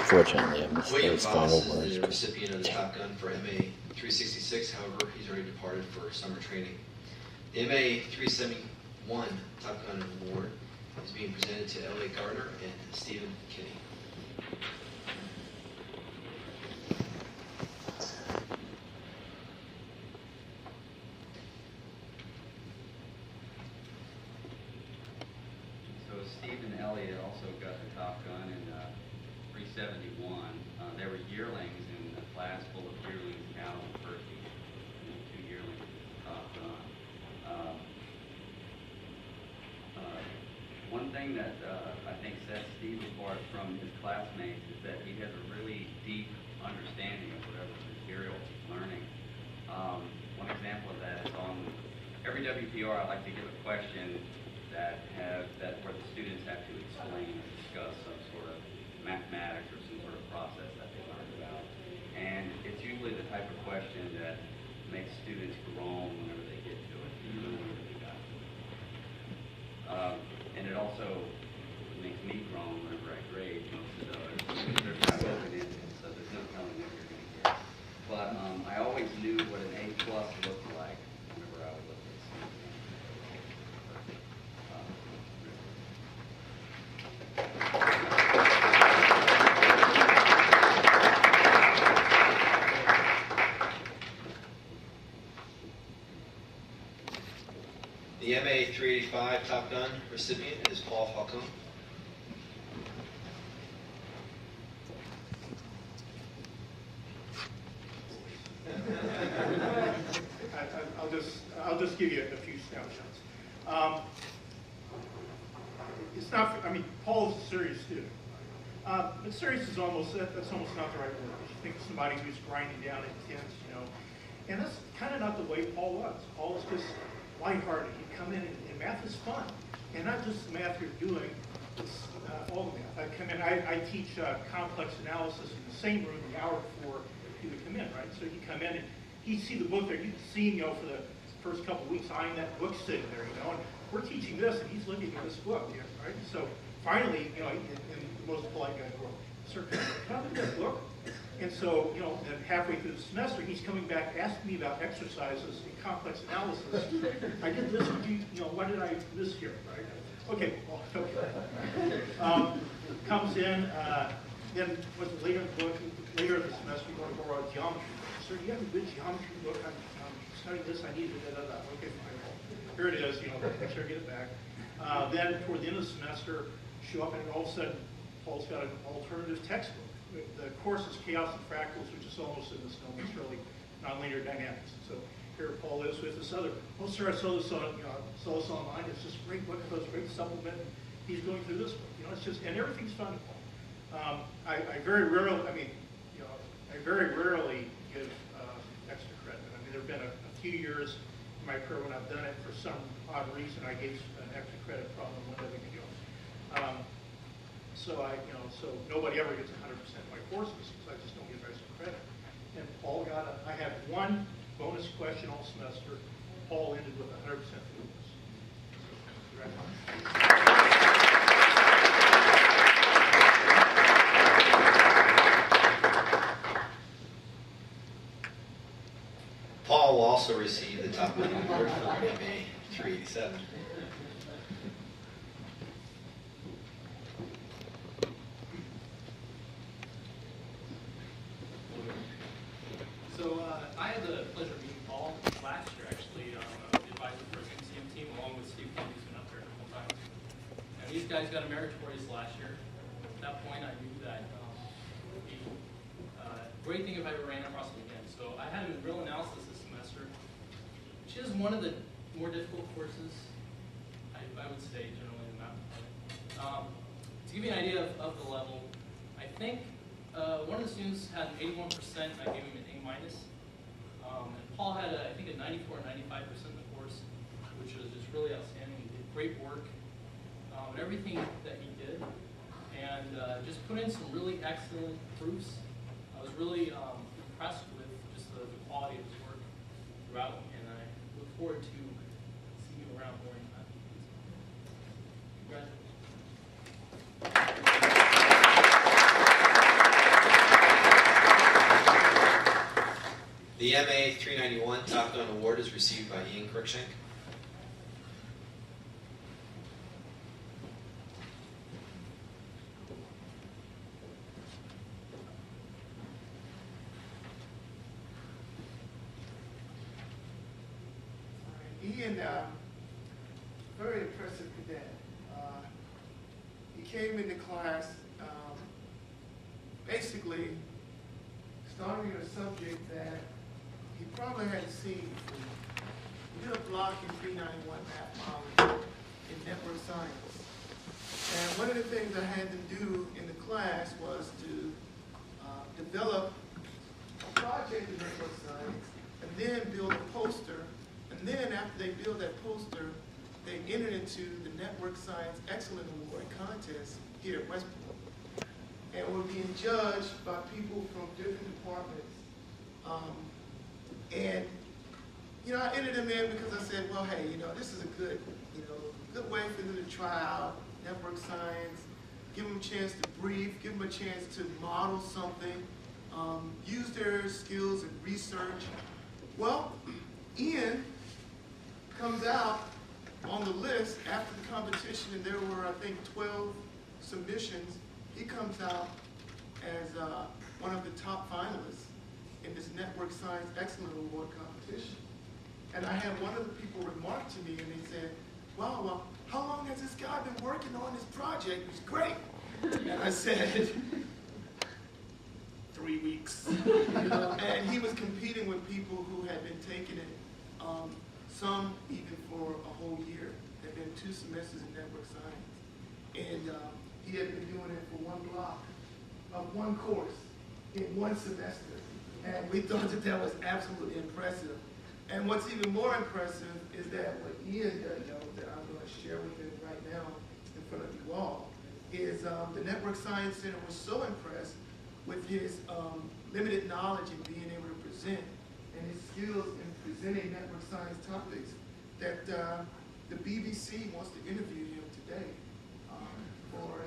Fortunately, I missed William those Foss final is words. the recipient of the Top Gun for MA 366. However, he's already departed for summer training. The MA 371 Top Gun Award is being presented to L.A. Gardner and Stephen Kinney. So Steve and Elliot also got the Top Gun in 371. They were yearlings in a class full of yearlings, Cal and Percy, and the 2 yearlings at the Top Gun. One thing that I think sets Steve apart from his classmates is that he has a really deep understanding of whatever material he's learning. One example of that is on every WPR, I like to give a question where the students have to explain or discuss some sort of mathematics or some sort of process that they learned about. And it's usually the type of question that makes students groan whenever they get to it, even when they got to it. And it also makes me groan whenever I grade most of those. They're kind of open-ended, so there's no telling what you're going to get. But I always knew what an A+ looked like whenever I would look at something. The MA 385 Top Gun recipient is Paul Falcone. I'll just give you a few snapshots. It's not. I mean, Paul's a serious student, but serious is that's almost not the right word. You think of somebody who's grinding down intense, and that's kind of not the way Paul was. Paul was just lighthearted. He'd come in and math is fun, and not just the math you're doing. It's all the math. I come in. I teach complex analysis in the same room the hour before he would come in, right? So he'd come in and he'd see the book there. You could see him, for the first couple of weeks eyeing that book sitting there, and we're teaching this, and he's looking at this book, right? So finally, in the most polite guy's world, sir, can I look at that book? And so, then halfway through the semester, he's coming back asking me about exercises in complex analysis. I did this, why did I do this here, right? Okay, well, okay. Comes in, then later in the book, later in the semester, we want to go over geometry. Sir, do you have a good geometry book? I'm studying this, I need it, Okay, fine. Here it is, make sure I get it back. Then toward the end of the semester, show up and all of a sudden, Paul's got an alternative textbook. The course is Chaos and Fractals, which is almost in this film, it's really nonlinear dynamics. So here Paul is with this other, sir, I saw this online, it's just a great book, it's a great supplement. He's going through this book, it's just, and everything's fun to Paul. I very rarely give extra credit. I mean, there have been a few years in my career when I've done it for some odd reason. I gave an extra credit problem one day ago. So nobody ever gets 100% of my courses because I just don't give extra credit. And Paul I had one bonus question all semester. Paul ended with 100% fluency. Paul will also receive the Top Gun Award for MA 387. So I had the pleasure of meeting Paul last year, actually, on the advisor for his MCM team, along with Steve Kennedy, who's been up there a couple times. And these guys got a meritorious last year. At that point, I knew that it would be a great thing if I ever ran across them again. So I had him in real analysis this semester, which is one of the more difficult courses, I would say, generally in the math department. To give you an idea of the level, I think one of the students had an 81%, and I gave him an A-. And Paul had, I think, a 94 or 95% in the course, which was just really outstanding. He did great work and everything that he did, and just put in some really excellent proofs. I was really impressed with just the quality of his work throughout, and I look forward to seeing you around more in that. Congratulations. The MA 391 Top Gun Award is received by Ian Cruikshank. Ian, very impressive cadet. He came into class basically starting a subject that he probably hadn't seen before. He did a block in 391 mathematics in network science. And one of the things I had them do in the class was to develop a project in network science and then build a poster. And then after they build that poster, they enter into the Network Science Excellence Award contest here at Westport. And we're being judged by people from different departments. And, you know, I entered them in because I said, well, hey, you know, this is a good, good way for them to try out network science, give them a chance to brief, give them a chance to model something, use their skills in research. Well, Ian comes out on the list after the competition, and there were, I think, 12 submissions. He comes out as one of the top finalists in this Network Science Excellence Award competition. And I had one of the people remark to me, and they said, wow, well, how long has this guy been working on this project? It's great. And I said, 3 weeks. And he was competing with people who had been taking it, some even for a whole year. There had been 2 semesters in network science. And he had been doing it for one block of one course in one semester. And we thought that that was absolutely impressive. And what's even more impressive is that what Ian doesn't know, that I'm going to share with him right now in front of you all, is the Network Science Center was so impressed with his limited knowledge in being able to present and his skills in presenting network science topics that the BBC wants to interview him today for a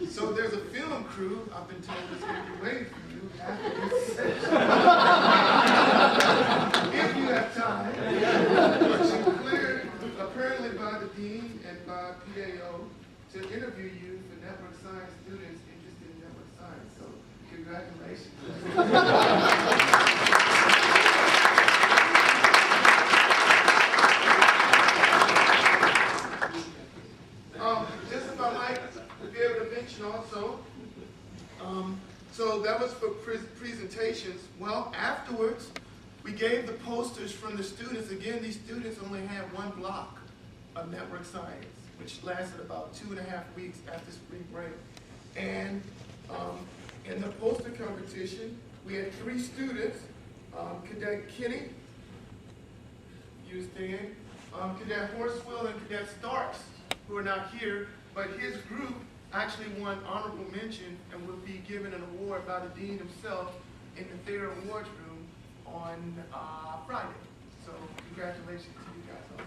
so there's a film crew, I've been told, that's going to be waiting for you after this session. If you have time, which is cleared apparently by the dean and by PAO to interview you for network science students interested in network science. So congratulations. Just if I might be able to mention also, so that was for presentations. Well, afterwards, we gave the posters from the students. Again, these students only had one block of network science, which lasted about 2.5 weeks after spring break. And in the poster competition, we had 3 students, Cadet Kenny, you stand, Cadet Horswell and Cadet Starks, who are not here, but his group actually won honorable mention and will be given an award by the dean himself in the Theater Awards Room on Friday. So congratulations to you guys also.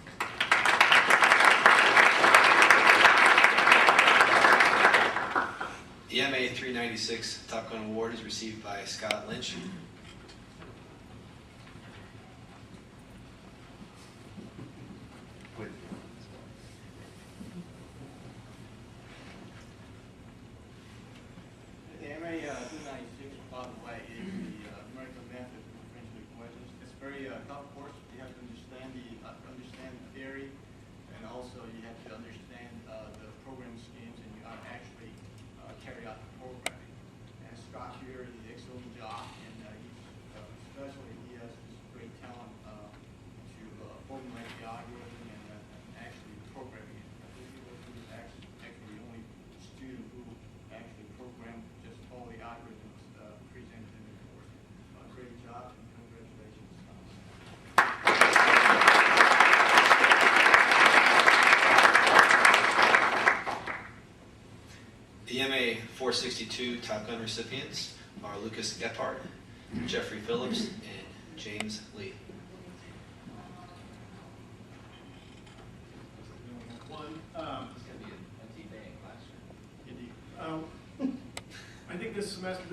The MA 396 Top Gun Award is received by Scott Lynch. The MA 296, by the way, is the American method for French equations. It's a very tough course. You have to understand the theory, and also you have to understand the programming schemes, and you have to actually carry out the programming. And Scott here did an excellent job, and especially he has this great talent to formulate the algorithm and actually programming it. I think he was actually the only student who actually programmed just all the algorithms presented in the course. Great job, and congratulations. The MA 462 Top Gun recipients are Lucas Gephardt, Jeffrey Phillips, and James Lee. One, It's going to be a T-Day classroom. I think this semester,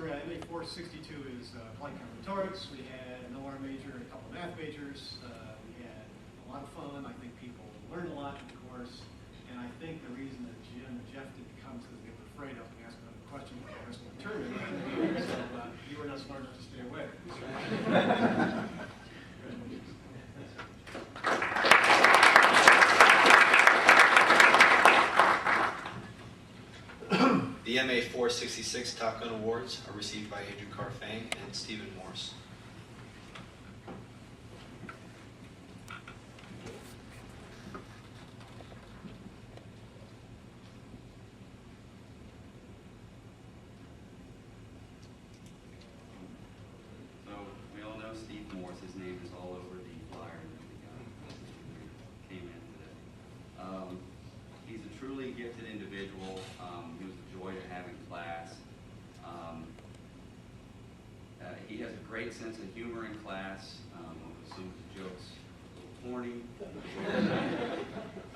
MA 462 is applied combinatorics. We had an OR major and a couple of math majors. We had a lot of fun. I think people learned a lot in the course. And I think the reason that Jim and Jeff didn't come is because they were afraid I was going to ask another question for the rest of the term. So you were not smart enough to stay away. The MA 466 Top Gun Awards are received by Andrew Carfang and Stephen Morse. So we all know Steve Morse. His name is all over the flyer that we came in today. He's a truly gifted individual. He was a joy to have in class. He has a great sense of humor in class. Some of the jokes a little corny.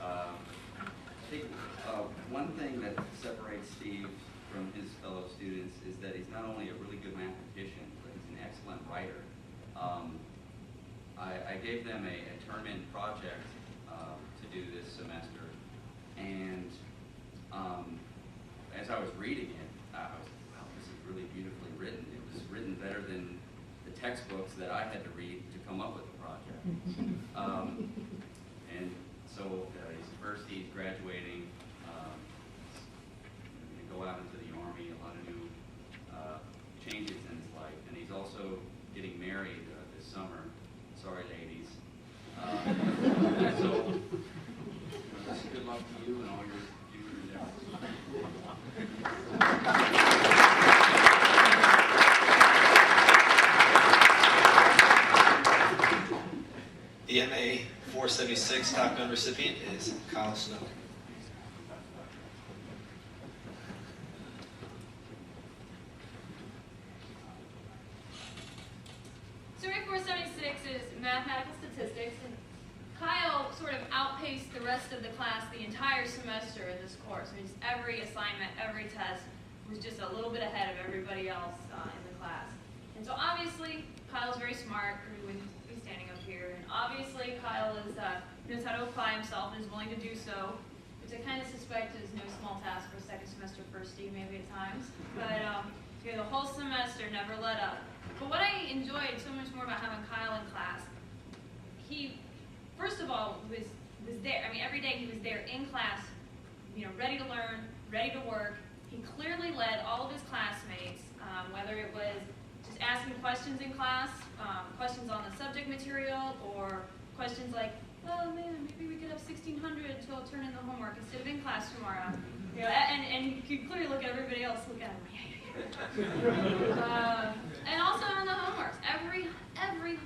I think one thing that separates Steve from his fellow students is that he's not only a really good mathematician, but he's an excellent writer. I gave them a term-in project to do this semester, and as I was reading it, I was like, wow, this is really beautifully written. It was written better than the textbooks that I had to read to come up with the project. And so he's graduating, he's going to go out into the Army, a lot of new changes in his life, and he's also getting married this summer. Sorry, ladies. So good luck to you and all your future endeavors. The MA 476 Top Gun recipient is Kyle Snow. So MA 476 is mathematical statistics, and Kyle sort of outpaced the rest of the class the entire semester in this course. I mean, just every assignment, every test was just a little bit ahead of everybody else in the class. And so obviously, Kyle's very smart, or he wouldn't be standing up here. And obviously, Kyle knows how to apply himself and is willing to do so, which I kind of suspect is no small task for a second semester firstie, maybe at times. But the whole semester never let up. But what I enjoyed so much more about having Kyle in class, he, first of all, was there. I mean, every day he was there in class, ready to learn, ready to work. He clearly led all of his classmates, whether it was just asking questions in class, questions on the subject material, or questions like, oh man, maybe we could have 1600 to turn in the homework instead of in class tomorrow. And you could clearly look at everybody else, look at him. And also on the homeworks, every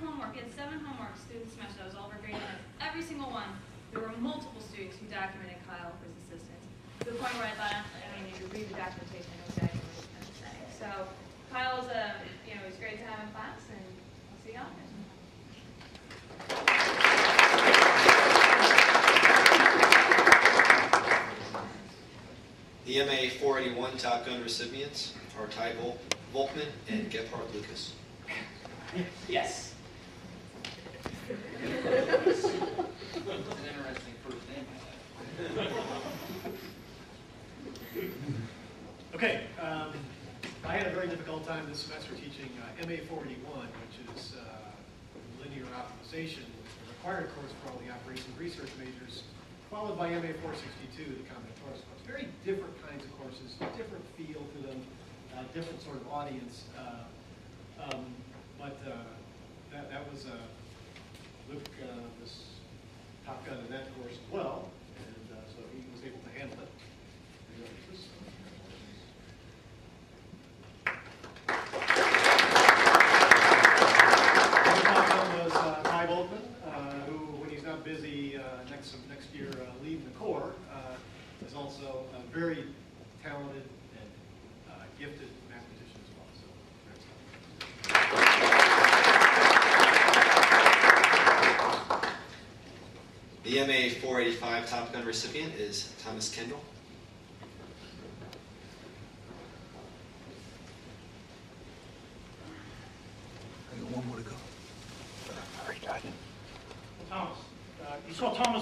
homework, he had 7 homeworks through the semester. That was all over grade minutes. Every single one, there were multiple students who documented Kyle for his assistance. To the point where I thought, you could read the documentation and know exactly what he's going to say. So Kyle was it was great to have in class, and I'll see you out there. The MA 481 Top Gun recipients are Ty Volkman and Gebhard Lucas. Yes. An interesting first name. Okay, I had a very difficult time this semester teaching MA 481, which is linear optimization, the required course for all the operations research majors, followed by MA 462, the combinatorics course. Very different kinds of courses, different feel to them, different sort of audience. But that was Luke was top gun in that course as well, and so he was able to handle it. Was Ty Volkman, who, when he's not busy next year leading the Corps, is also a very talented and gifted mathematician as well. So, The MA 485 Top Gun recipient is Thomas Kendall.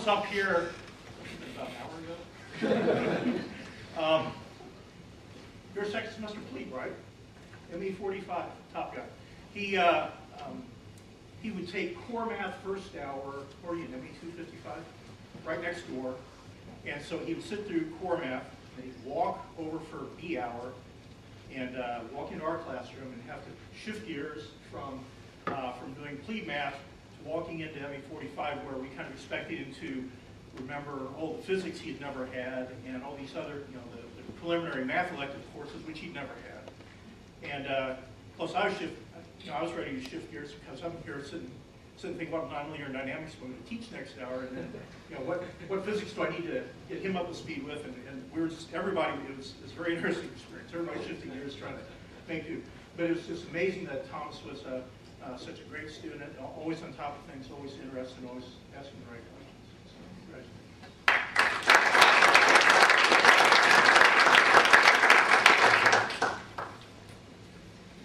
up here about an hour ago. Your second semester plebe, right? ME 45, top guy. He would take core math first hour, or ME 255, right next door. And so he would sit through core math, and he'd walk over for B hour, and walk into our classroom and have to shift gears from doing plebe math to walking into ME 45, where we kind of expected him to remember all the physics he had never had and all these other, the preliminary math elective courses which he'd never had. And plus I was ready to shift gears because I'm here sitting thinking about nonlinear dynamics when we teach next hour, and then what physics do I need to get him up to speed with? And we were just everybody. It was a very interesting experience. Everybody shifting gears trying to make do. But it was just amazing that Thomas was such a great student, always on top of things, always interested, always asking the right questions. So, great.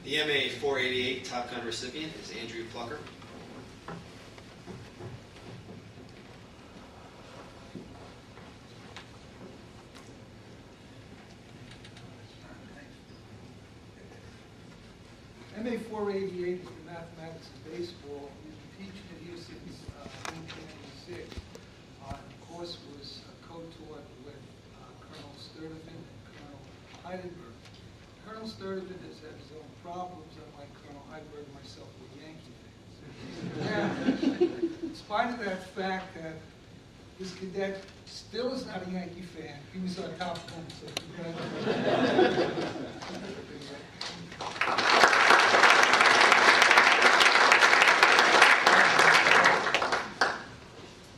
The MA 488 Top Gun recipient is Andrew Plucker. MA 488 is the mathematics and baseball. We've been teaching it here since 1996. The course was co-taught with Colonel Sturdivant and Colonel Heidenberg. Colonel Sturdivant has had his own problems, unlike Colonel Heidenberg and myself, with Yankee fans. In spite of that fact that this cadet still is not a Yankee fan, he was our top one, so congratulations.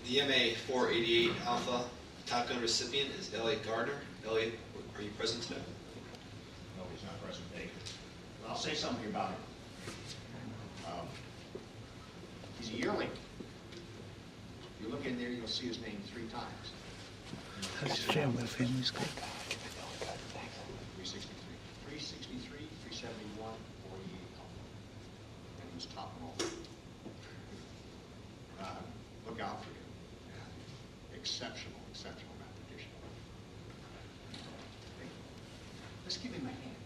The MA 488 Alpha Top Gun recipient is Elliot Gardner. Elliot, are you present today? No, he's not present today. But I'll say something about him. He's a yearling. If you look in there, you'll see his name 3 times. How's your family's good? 363, 371, 48. And he was top of all. Look out for him. Exceptional mathematician. Let's give him a hand.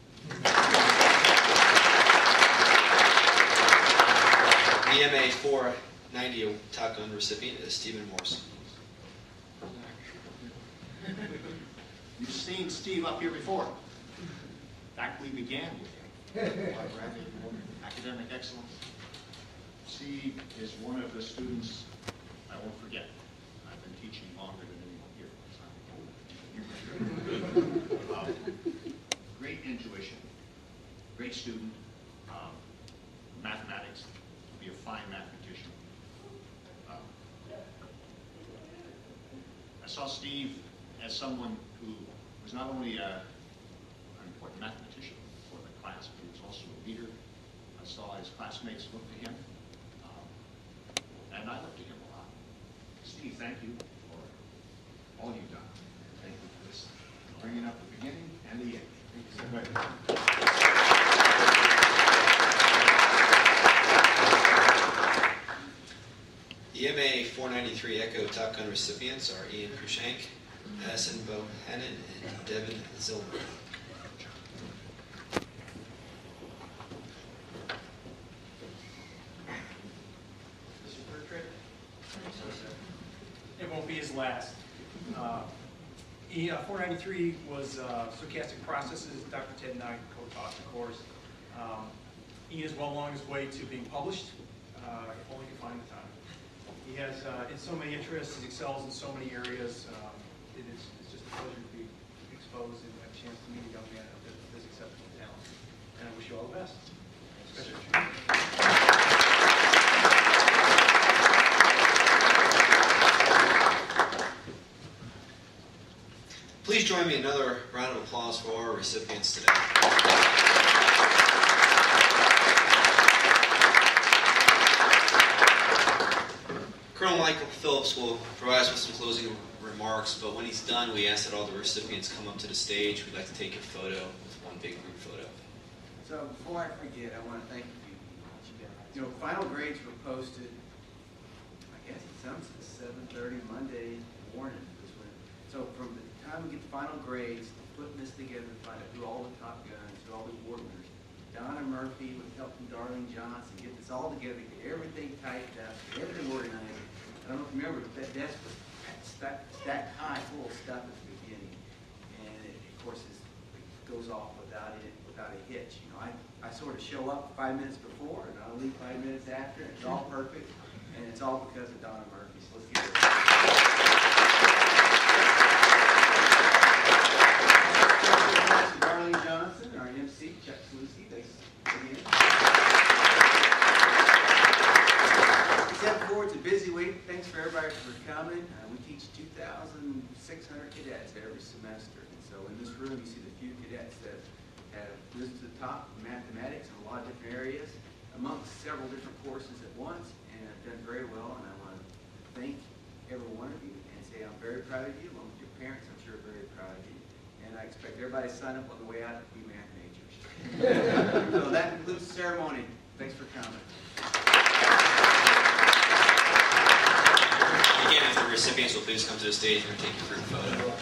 The MA 490 Top Gun recipient is Stephen Morse. You've seen Steve up here before. In fact, we began with him. Academic excellence. Steve is one of the students I won't forget. I've been teaching longer than anyone here. Great intuition, great student, mathematics, be a fine mathematician. I saw Steve as someone who was not only an important mathematician for the class, but he was also a leader. I saw his classmates look to him, and I looked to him a lot. Steve, thank you for all you've done. Thank you for this, bringing up the beginning and the end. Thank you so much. The MA 493 Echo Top Gun recipients are Ian Krushank, Addison Bohannon, and Devin Zilber. It won't be his last. 493 was stochastic processes. Dr. Ted and I co-taught the course. Ian is well along his way to being published, if only he can find the time. He has in so many interests, he excels in so many areas. It's just a pleasure to be exposed and have a chance to meet a young man of this exceptional talent. And I wish you all the best. Especially Please join me in another round of applause for our recipients today. Colonel Michael Phillips will provide us with some closing remarks, but when he's done, we ask that all the recipients come up to the stage. We'd like to take a photo with one big group photo. So before I forget, I want to thank you. Final grades were posted, I guess, some 7:30 Monday morning. So from the time we get the final grades, putting this together, trying to do all the Top Guns, do all the award winners, Donna Murphy with help from Darlene Johnson, get this all together, get everything typed up, get everything organized. I don't know if you remember, but that desk was stacked high full of stuff at the beginning. And it, of course, it goes off without a hitch. You know, I sort of show up 5 minutes before, and I'll leave 5 minutes after, and it's all perfect. And it's all because of Donna Murphy. So let's give it a Darlene Johnson, our MC, Chuck Slutsky. Thanks again. Step forward, it's a busy week. Thanks for everybody for coming. We teach 2,600 cadets every semester. And so in this room, you see the few cadets that have risen to the top in mathematics in a lot of different areas, amongst several different courses at once, and have done very well. And I want to thank every one of you and say I'm very proud of you, along with your parents. I'm sure very proud of you. And I expect everybody to sign up on the way out to be math majors. So that concludes the ceremony. Thanks for coming. Again, if the recipients will please come to the stage, we're going to take a group photo.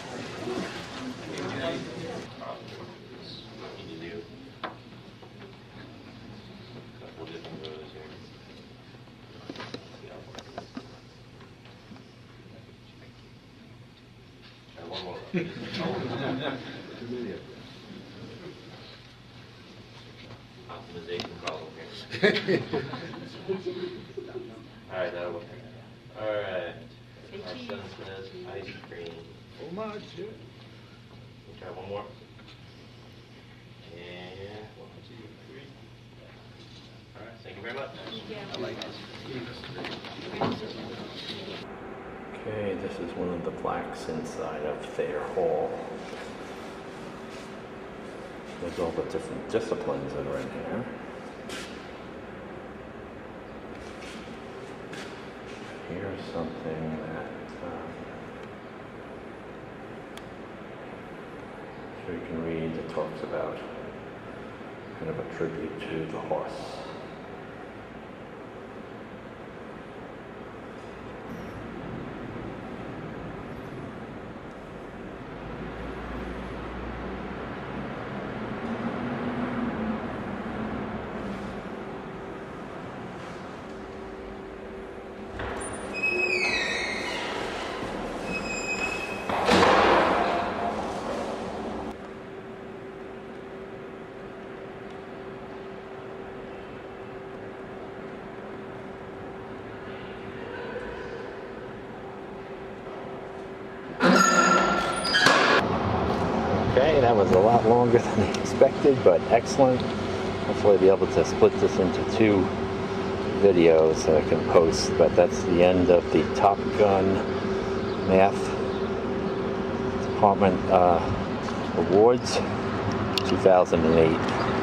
Optimization problem here. All right, that'll work. All right. Our son says ice cream. Oh my shit. Try one more. And 1, 2, 3. All right. Thank you very much. I like this. Okay, this is one of the plaques inside of Thayer Hall. There's all the different disciplines that are in here. Here's something that so you can read that talks about kind of a tribute to the horse. Okay, that was a lot longer than I expected, but excellent. Hopefully I'll be able to split this into 2 videos that I can post, but that's the end of the Top Gun Math Department Awards 2008.